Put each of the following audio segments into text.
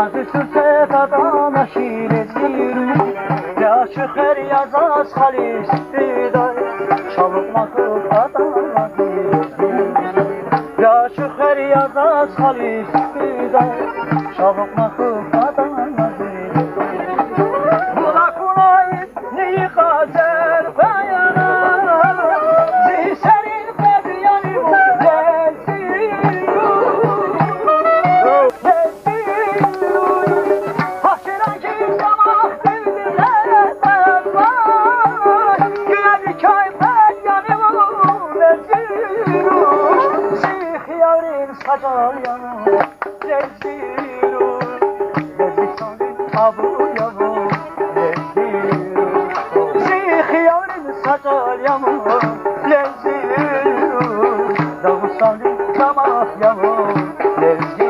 Razı sürse dadana şiiresiru Ya şüher yazaz halis Biday Çalıp makıp adana Ya şüher yazaz halis Biday Çalıp makıp adana Buna kunayip neyi gazel bayana Zihserin bedyanı bu Sacal yanım, lezziru Lezzisanın tabu yanım, lezziru Zihyanın sacal yanım, lezziru Davusanın damak yanım, lezziru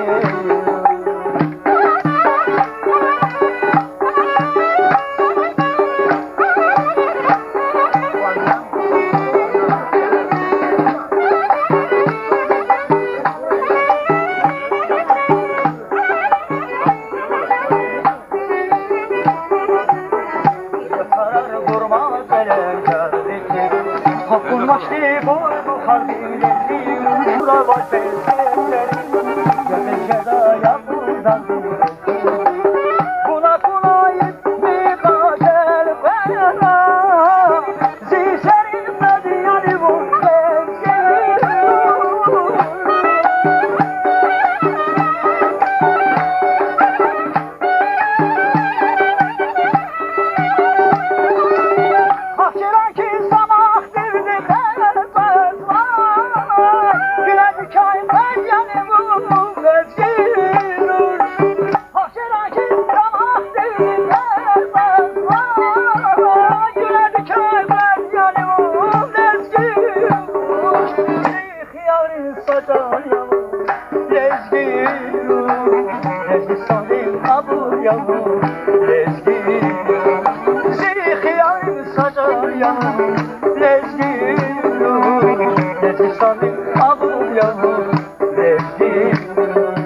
Hakkınlaştı bu kalbiyle Bura var bezirleri Gözünce yapıdan Buna kunayip mi gazel beyana Zişerin medyanı bu Lezzisanın abu yanım, lezziru Zihyanın sacar yanım, lezziru Lezzisanın abu yanım, lezziru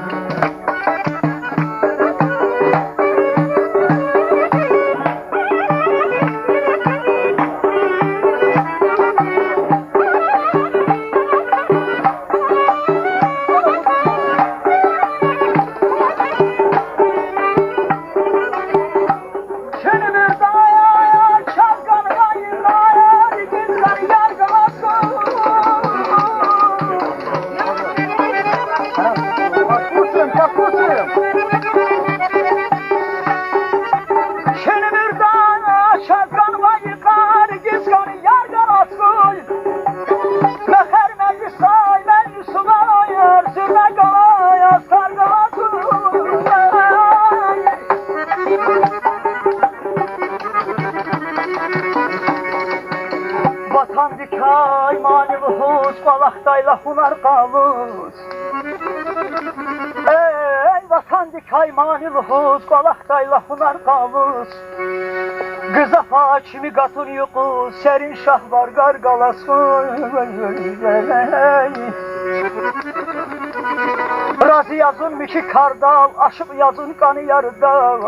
Vatan dikay mani vuhus Balaktayla hunar kavus Ey vatan dikay mani vuhus Balaktayla hunar kavus Kıza fakimi katın yuku Serin şahvar gargalası Razı yazın miki kardal Aşıp yazın kanı yarıdal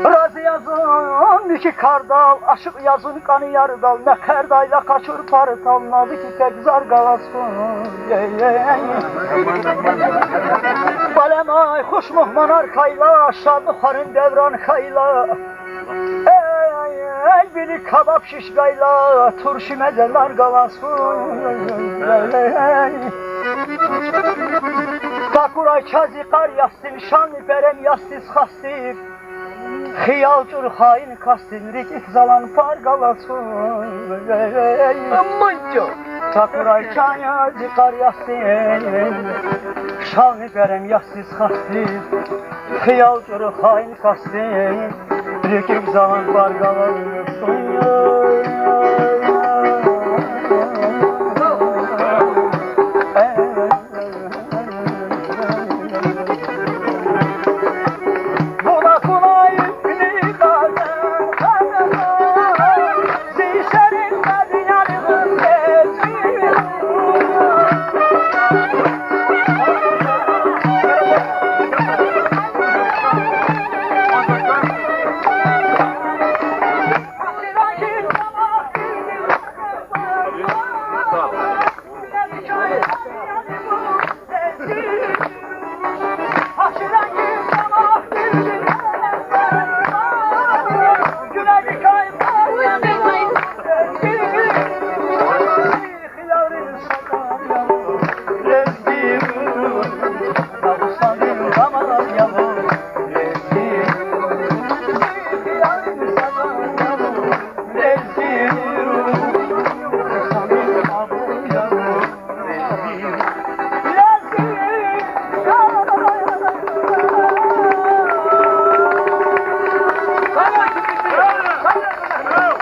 Razı yazın miki kardal Aşıp yazın kanı yarıdal Ne kerdayla kaçır parıtal Nadı ki tek zargalasın Balemay hoş muhman arkayla Şadı harın devran kayla Ey biri kabap şişgayla Turşi mezeler galasın Takuray kazi kar yastin Şanlı berem yastiz hastif Xiyalcur hain kastin Rikik zalan fargalasın Amanca Takuray kazi kar yastin Şanlı berem yastiz hastif Xiyalcur hain kastin Rikik zalan fargalasın